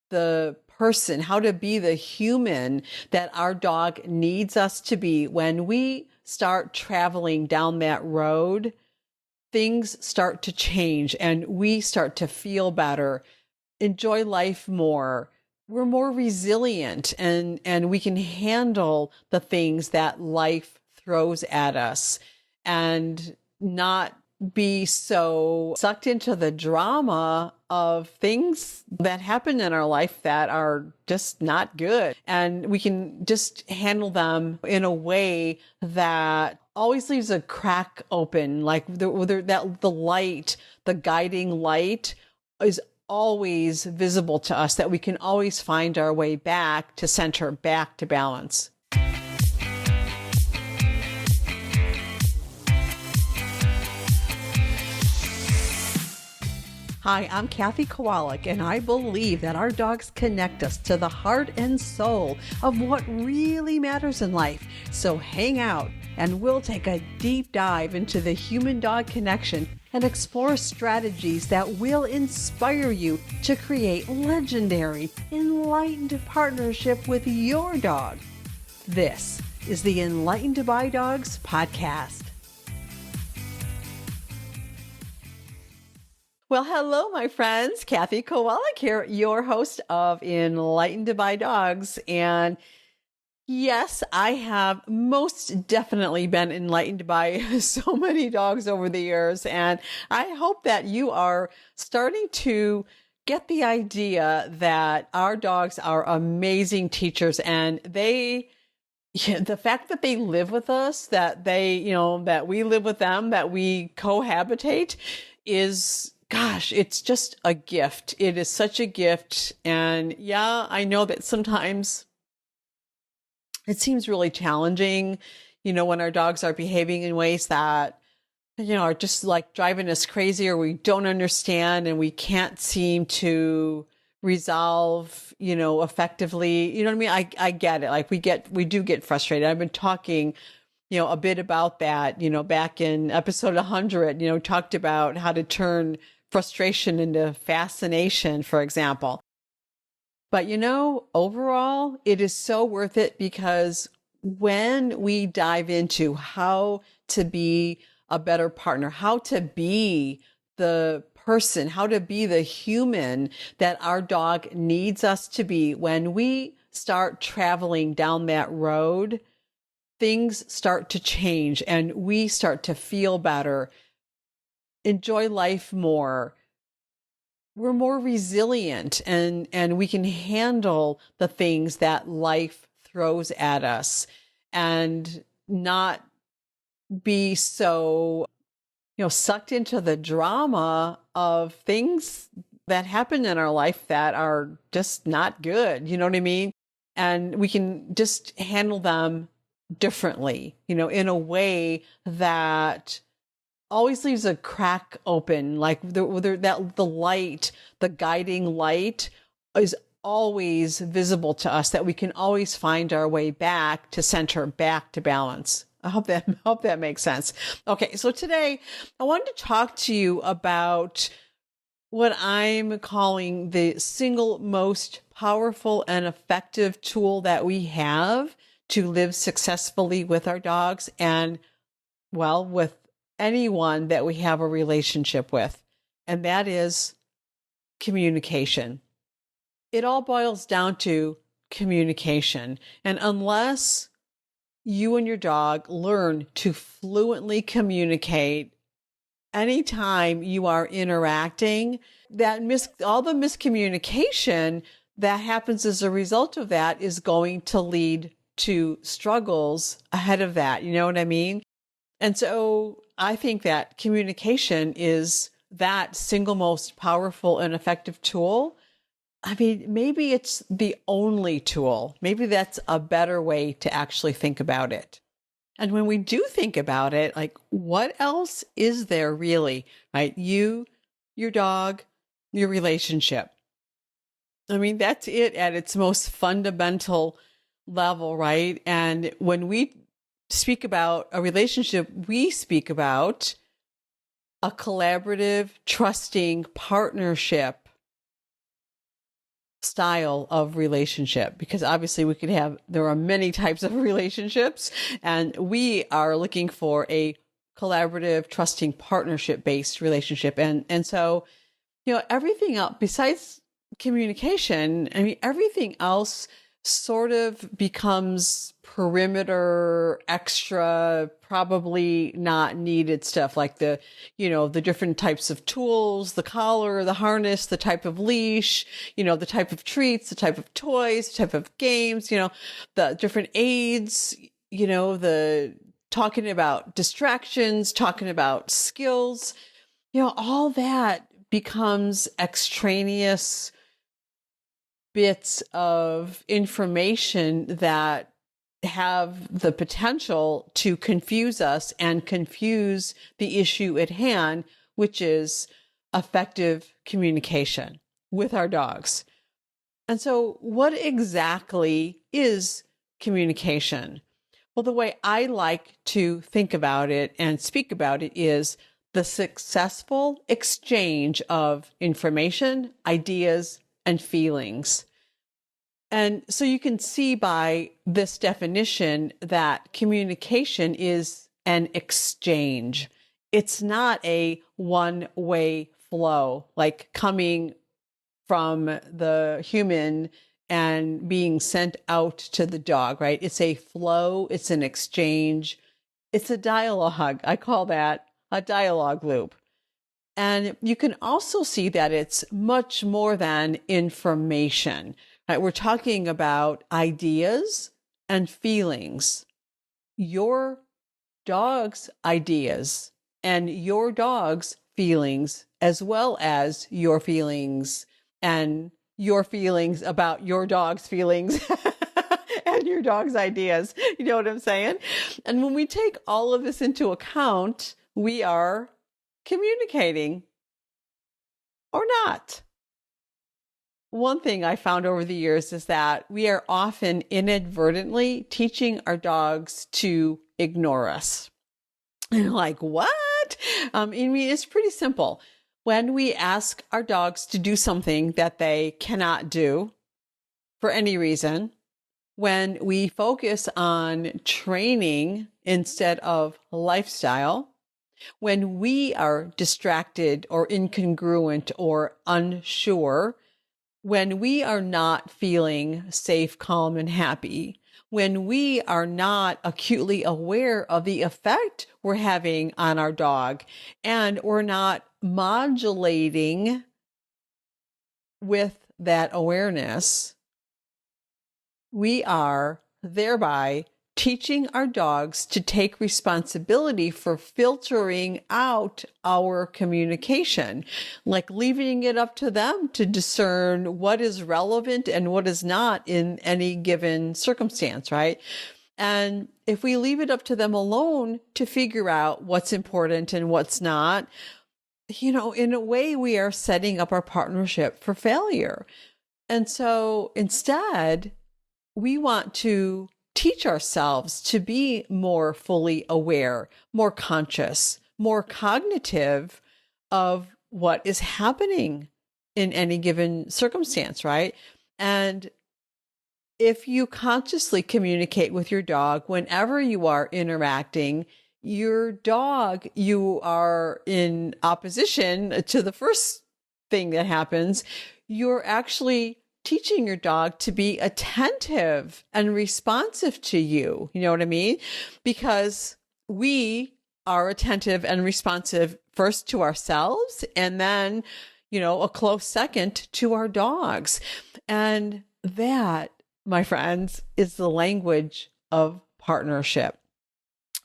the person, how to be the human that our dog needs us to be. When we start traveling down that road, things start to change and we start to feel better, enjoy life more. We're more resilient and we can handle the things that life throws at us and not be so sucked into the drama of things that happen in our life that are just not good. And we can just handle them in a way that always leaves a crack open, like the light, the guiding light is always visible to us, that we can always find our way back to center, back to balance. Hi, I'm Kathy Kawalec, and I believe that our dogs connect us to the heart and soul of what really matters in life. So hang out, and we'll take a deep dive into the human-dog connection and explore strategies that will inspire you to create legendary, enlightened partnership with your dog. This is the Enlightened by Dogs podcast. Well, hello, my friends. Kathy Kawalec here, your host of Enlightened by Dogs. And yes, I have most definitely been enlightened by so many dogs over the years. And I hope that you are starting to get the idea that our dogs are amazing teachers, and the fact that they live with us, that that we live with them, that we cohabitate is, gosh, it's just a gift. It is such a gift. And yeah, I know that sometimes it seems really challenging, when our dogs are behaving in ways that, are just like driving us crazy, or we don't understand and we can't seem to resolve, effectively. You know what I mean? I get it. Like we do get frustrated. I've been talking a bit about that, back in episode 100, talked about how to turn frustration into fascination, for example. But overall, it is so worth it, because when we dive into how to be a better partner, how to be the person, how to be the human that our dog needs us to be, when we start traveling down that road, things start to change and we start to feel better, enjoy life more. We're more resilient and we can handle the things that life throws at us and not be so, sucked into the drama of things that happen in our life that are just not good. You know what I mean? And we can just handle them differently, in a way that always leaves a crack open, like the light, the guiding light is always visible to us, that we can always find our way back to center, back to balance. I hope that makes sense. Okay, so today I wanted to talk to you about what I'm calling the single most powerful and effective tool that we have to live successfully with our dogs and, well, with anyone that we have a relationship with, and that is communication. It all boils down to communication. And unless you and your dog learn to fluently communicate anytime you are interacting, all the miscommunication that happens as a result of that is going to lead to struggles ahead of that. You know what I mean? And so I think that communication is that single most powerful and effective tool. I mean, maybe it's the only tool. Maybe that's a better way to actually think about it. And when we do think about it, like, what else is there really, right? You, your dog, your relationship. I mean, that's it at its most fundamental level, right? And when we speak about a relationship, we speak about a collaborative, trusting partnership style of relationship, because obviously there are many types of relationships, and we are looking for a collaborative, trusting, partnership based relationship. And so, everything else besides communication, I mean, everything else sort of becomes perimeter, extra, probably not needed stuff, like the different types of tools, the collar, the harness, the type of leash, the type of treats, the type of toys, the type of games, the different aids, the talking about distractions, talking about skills, all that becomes extraneous bits of information that have the potential to confuse us and confuse the issue at hand, which is effective communication with our dogs. And so, what exactly is communication? Well, the way I like to think about it and speak about it is the successful exchange of information, ideas, and feelings. And so you can see by this definition that communication is an exchange. It's not a one-way flow, like coming from the human and being sent out to the dog, right? It's a flow, it's an exchange, it's a dialogue. I call that a dialogue loop. And you can also see that it's much more than information, right? We're talking about ideas and feelings. Your dog's ideas and your dog's feelings, as well as your feelings and your feelings about your dog's feelings and your dog's ideas. You know what I'm saying? And when we take all of this into account, we are communicating or not. One thing I found over the years is that we are often inadvertently teaching our dogs to ignore us. And like, what? I mean, it's pretty simple. When we ask our dogs to do something that they cannot do for any reason, when we focus on training instead of lifestyle, when we are distracted or incongruent or unsure, when we are not feeling safe, calm, and happy, when we are not acutely aware of the effect we're having on our dog, and we're not modulating with that awareness, we are thereby teaching our dogs to take responsibility for filtering out our communication, like leaving it up to them to discern what is relevant and what is not in any given circumstance, right? And if we leave it up to them alone to figure out what's important and what's not, in a way, we are setting up our partnership for failure. And so instead, we want to teach ourselves to be more fully aware, more conscious, more cognitive of what is happening in any given circumstance, right? And if you consciously communicate with your dog whenever you are interacting, your dog, you are in opposition to the first thing that happens, you're actually teaching your dog to be attentive and responsive to you. You know what I mean? Because we are attentive and responsive first to ourselves, and then, a close second to our dogs. And that, my friends, is the language of partnership.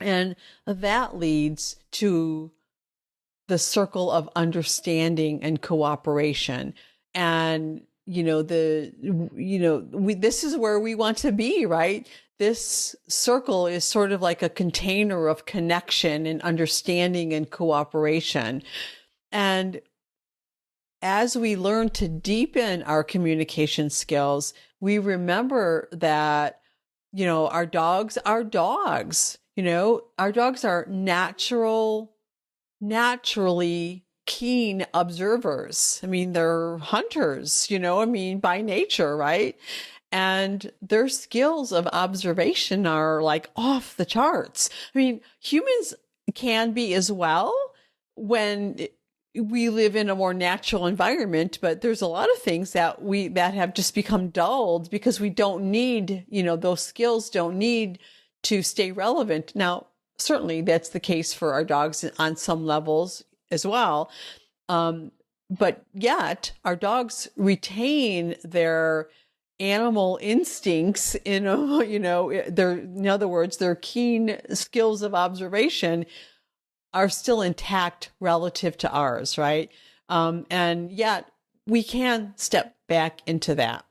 And that leads to the circle of understanding and cooperation. And this is where we want to be, right? This circle is sort of like a container of connection and understanding and cooperation. And as we learn to deepen our communication skills, we remember that, our dogs are dogs. Our dogs are naturally keen observers. I mean, they're hunters, by nature, right? And their skills of observation are like off the charts. I mean, humans can be as well when we live in a more natural environment, but there's a lot of things that have just become dulled because we don't need, those skills don't need to stay relevant. Now, certainly that's the case for our dogs on some levels as well. But yet our dogs retain their animal instincts in other words, their keen skills of observation are still intact relative to ours, right? And yet we can step back into that.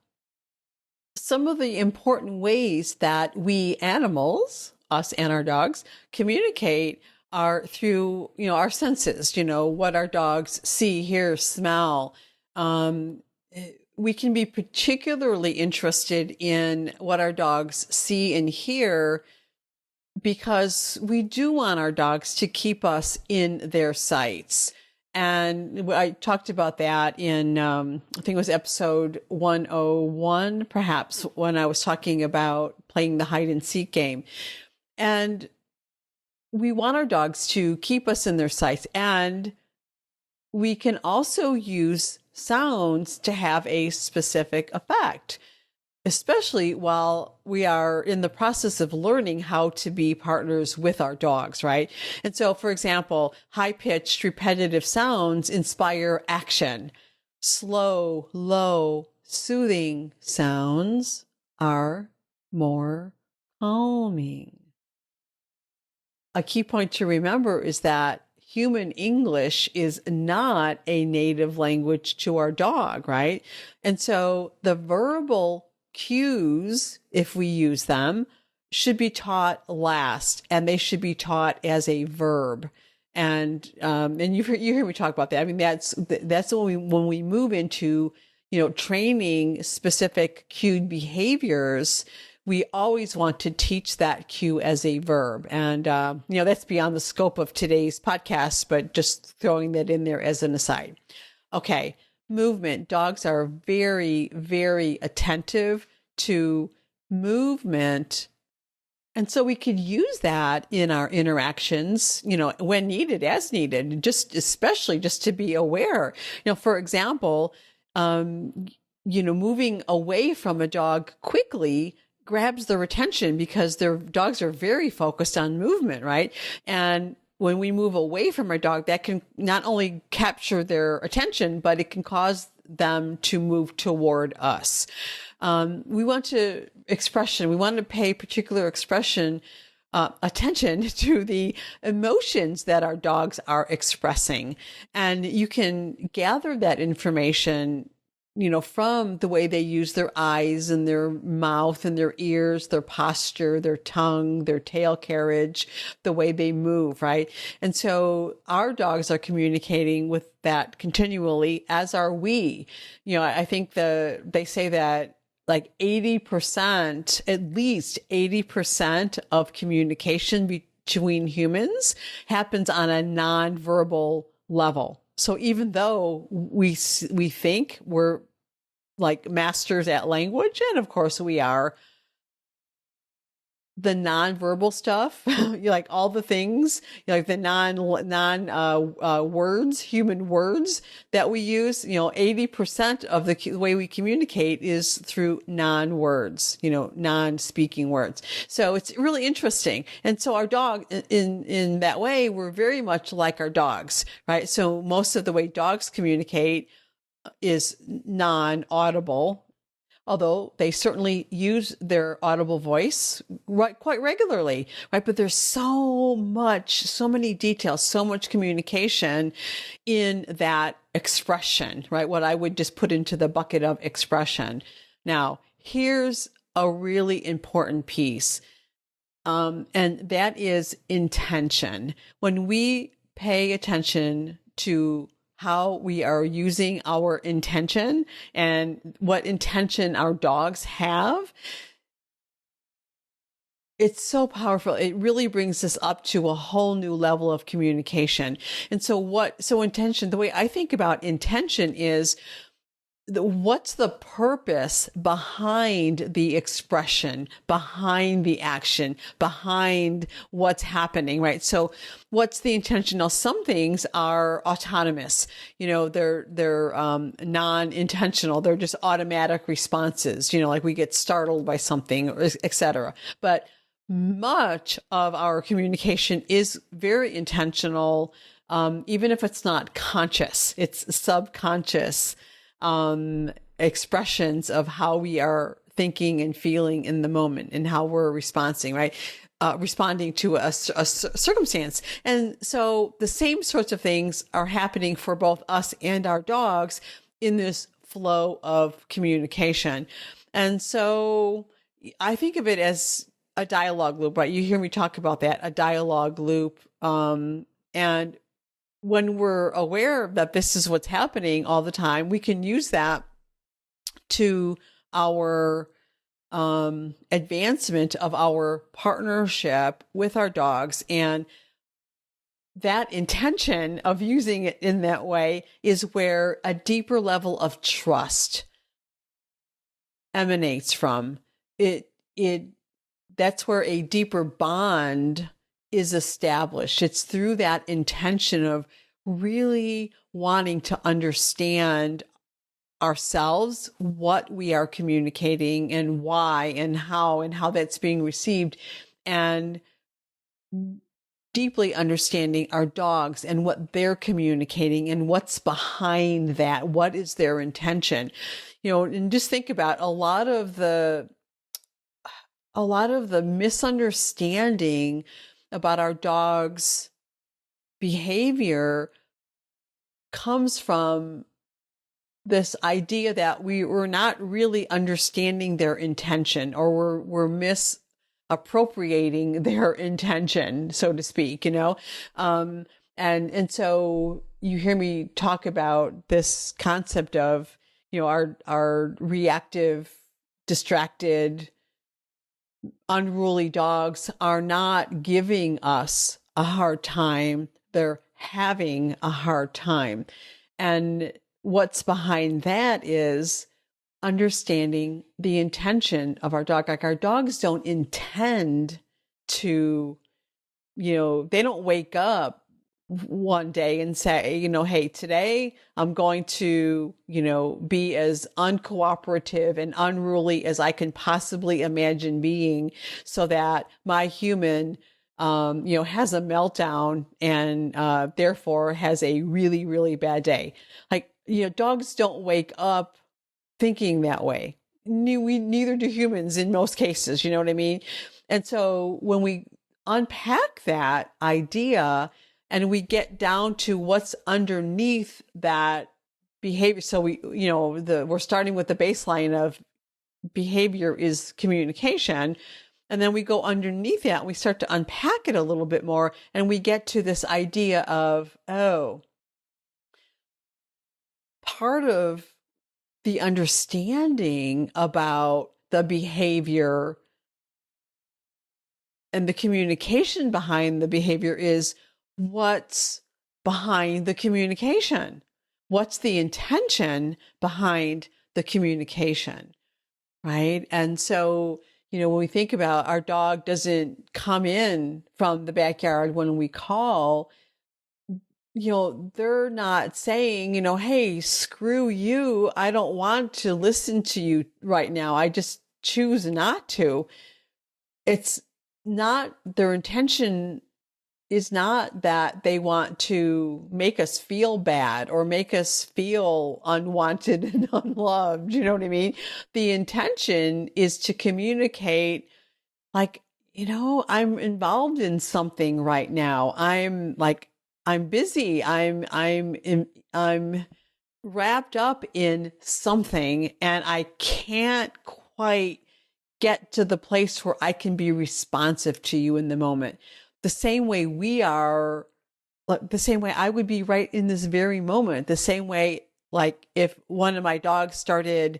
Some of the important ways that we animals, us and our dogs, communicate are through, our senses, what our dogs see, hear, smell. We can be particularly interested in what our dogs see and hear because we do want our dogs to keep us in their sights. And I talked about that in, I think it was episode 101, perhaps, when I was talking about playing the hide and seek game. And we want our dogs to keep us in their sights. And we can also use sounds to have a specific effect, especially while we are in the process of learning how to be partners with our dogs, right? And so, for example, high-pitched, repetitive sounds inspire action. Slow, low, soothing sounds are more calming. A key point to remember is that human English is not a native language to our dog, right? And so the verbal cues, if we use them, should be taught last, and they should be taught as a verb. And you hear me talk about that. I mean, that's when we move into, training specific cued behaviors, we always want to teach that cue as a verb. And, that's beyond the scope of today's podcast, but just throwing that in there as an aside. Okay. Movement. Dogs are very, very attentive to movement. And so we could use that in our interactions, when needed, as needed, especially just to be aware. For example, moving away from a dog quickly grabs their attention because their dogs are very focused on movement, right? And when we move away from our dog, that can not only capture their attention, but it can cause them to move toward us. We want to pay particular attention to the emotions that our dogs are expressing. And you can gather that information from the way they use their eyes and their mouth and their ears, their posture, their tongue, their tail carriage, the way they move, right? And so our dogs are communicating with that continually, as are we. I think they say that like 80%, at least 80% of communication between humans happens on a nonverbal level. So even though we think we're like masters at language, and of course we are, the nonverbal stuff, like all the things, like the words, human words that we use, 80% of the way we communicate is through non-words, non-speaking words. So it's really interesting. And so our dog, in that way, we're very much like our dogs, right? So most of the way dogs communicate is non-audible, although they certainly use their audible voice quite regularly, right? But there's so many details, so much communication in that expression, right? What I would just put into the bucket of expression. Now, here's a really important piece, and that is intention. When we pay attention to how we are using our intention and what intention our dogs have, It's so powerful. It really brings us up to a whole new level of communication. And so intention, the way I think about intention is what's the purpose behind the expression, behind the action, behind what's happening, right? So what's the intention? Now, some things are autonomous, they're non-intentional. They're just automatic responses, like we get startled by something, et cetera. But much of our communication is very intentional, even if it's not conscious, it's subconscious expressions of how we are thinking and feeling in the moment and how we're responding, right? Responding to a circumstance. And so the same sorts of things are happening for both us and our dogs in this flow of communication. And so I think of it as a dialogue loop, right? You hear me talk about that, a dialogue loop. And when we're aware that this is what's happening all the time, we can use that to our advancement of our partnership with our dogs. And that intention of using it in that way is where a deeper level of trust emanates from. That's where a deeper bond is established. It's through that intention of really wanting to understand ourselves, what we are communicating and why and how that's being received, and deeply understanding our dogs and what they're communicating and what's behind that. What is their intention? And just think about a lot of the misunderstanding about our dog's behavior comes from this idea that we're not really understanding their intention, or we're misappropriating their intention, so to speak, and so you hear me talk about this concept of, our reactive, distracted, unruly dogs are not giving us a hard time. They're having a hard time. And what's behind that is understanding the intention of our dog. Like, our dogs don't intend to, they don't wake up one day and say, hey, today I'm going to, be as uncooperative and unruly as I can possibly imagine being, so that my human, has a meltdown and therefore has a really, really bad day. Like, dogs don't wake up thinking that way. Neither do humans in most cases, you know what I mean? And so when we unpack that idea and we get down to what's underneath that behavior. So we're starting with the baseline of behavior is communication. And then we go underneath that and we start to unpack it a little bit more. And we get to this idea of, part of the understanding about the behavior and the communication behind the behavior is what's behind the communication. What's the intention behind the communication, right? And so, when we think about our dog doesn't come in from the backyard when we call, they're not saying, hey, screw you. I don't want to listen to you right now. I just choose not to. It's not, their intention is not that they want to make us feel bad or make us feel unwanted and unloved. You know what I mean? The intention is to communicate, like, I'm involved in something right now. I'm busy. I'm wrapped up in something, and I can't quite get to the place where I can be responsive to you in the moment. The same way the same way I would be right in this very moment, the same way, like if one of my dogs started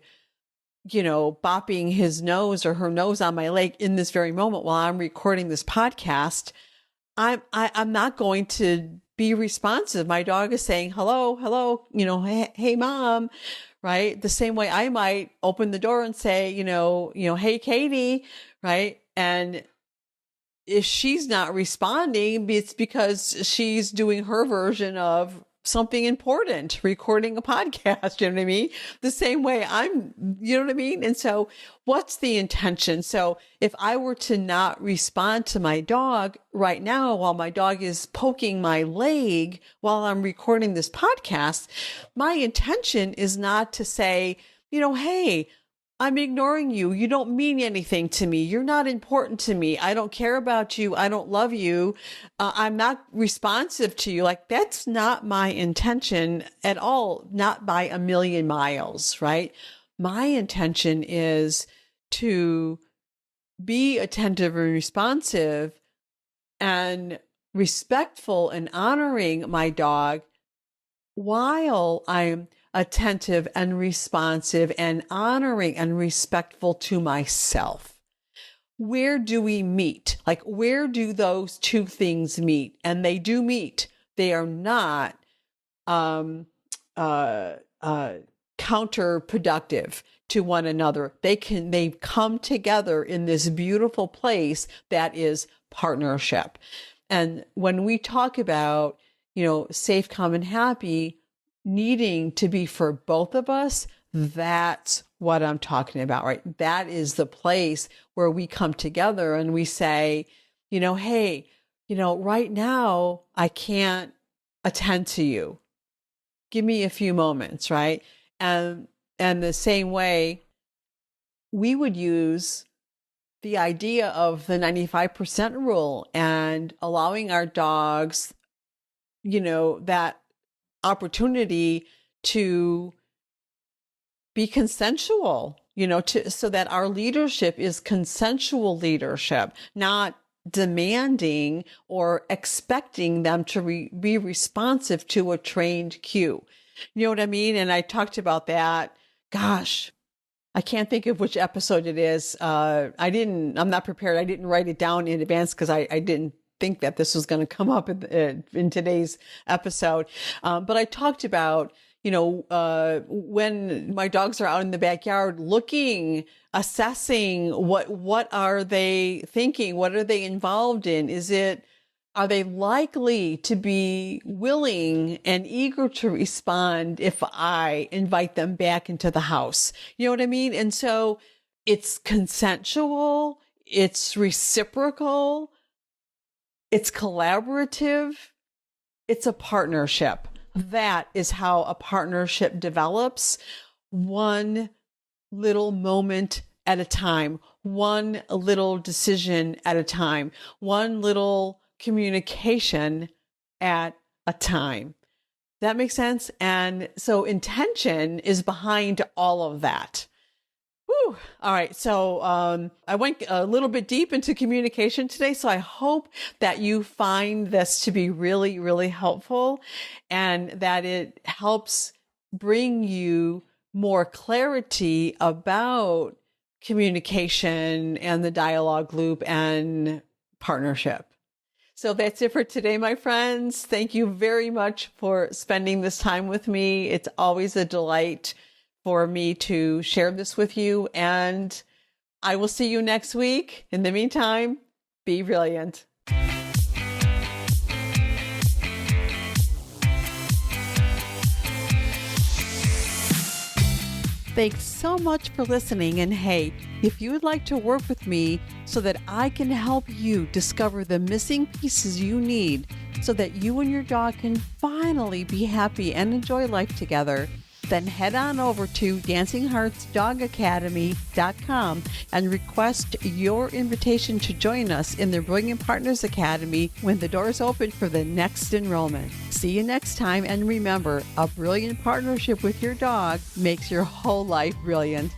bopping his nose or her nose on my leg in this very moment while I'm recording this podcast, I'm not going to be responsive. My dog is saying, hello, hello, hey, mom, right? The same way I might open the door and say, hey, Katie, right? And if she's not responding, it's because she's doing her version of something important, recording a podcast, you know what I mean? The same way you know what I mean? And so what's the intention? So if I were to not respond to my dog right now while my dog is poking my leg while I'm recording this podcast, my intention is not to say, hey, I'm ignoring you. You don't mean anything to me. You're not important to me. I don't care about you. I don't love you. I'm not responsive to you. Like, that's not my intention at all. Not by a million miles, right? My intention is to be attentive and responsive and respectful and honoring my dog while I'm attentive and responsive and honoring and respectful to myself. Where do we meet? Like, where do those two things meet? And they do meet. They are not counterproductive to one another. They come together in this beautiful place that is partnership. And when we talk about, safe, calm, and happy, needing to be for both of us, that's what I'm talking about, right? That is the place where we come together and we say, hey, right now I can't attend to you. Give me a few moments, right? And the same way we would use the idea of the 95% rule and allowing our dogs, that opportunity to be consensual, so that our leadership is consensual leadership, not demanding or expecting them to be responsive to a trained cue. You know what I mean? And I talked about that. Gosh, I can't think of which episode it is. I'm not prepared. I didn't write it down in advance because I didn't think that this was going to come up in today's episode. But I talked about, when my dogs are out in the backyard looking, assessing what are they thinking? What are they involved in? Are they likely to be willing and eager to respond if I invite them back into the house? You know what I mean? And so it's consensual, it's reciprocal, it's collaborative, it's a partnership. That is how a partnership develops, one little moment at a time, one little decision at a time, one little communication at a time. That makes sense? And so intention is behind all of that. Whew. All right. So I went a little bit deep into communication today. So I hope that you find this to be really, really helpful and that it helps bring you more clarity about communication and the dialogue loop and partnership. So that's it for today, my friends. Thank you very much for spending this time with me. It's always a delight for me to share this with you, and I will see you next week. In the meantime, be brilliant. Thanks so much for listening. And hey, if you would like to work with me so that I can help you discover the missing pieces you need so that you and your dog can finally be happy and enjoy life together, then head on over to dancingheartsdogacademy.com and request your invitation to join us in the Brilliant Partners Academy when the doors open for the next enrollment. See you next time, and remember, a brilliant partnership with your dog makes your whole life brilliant.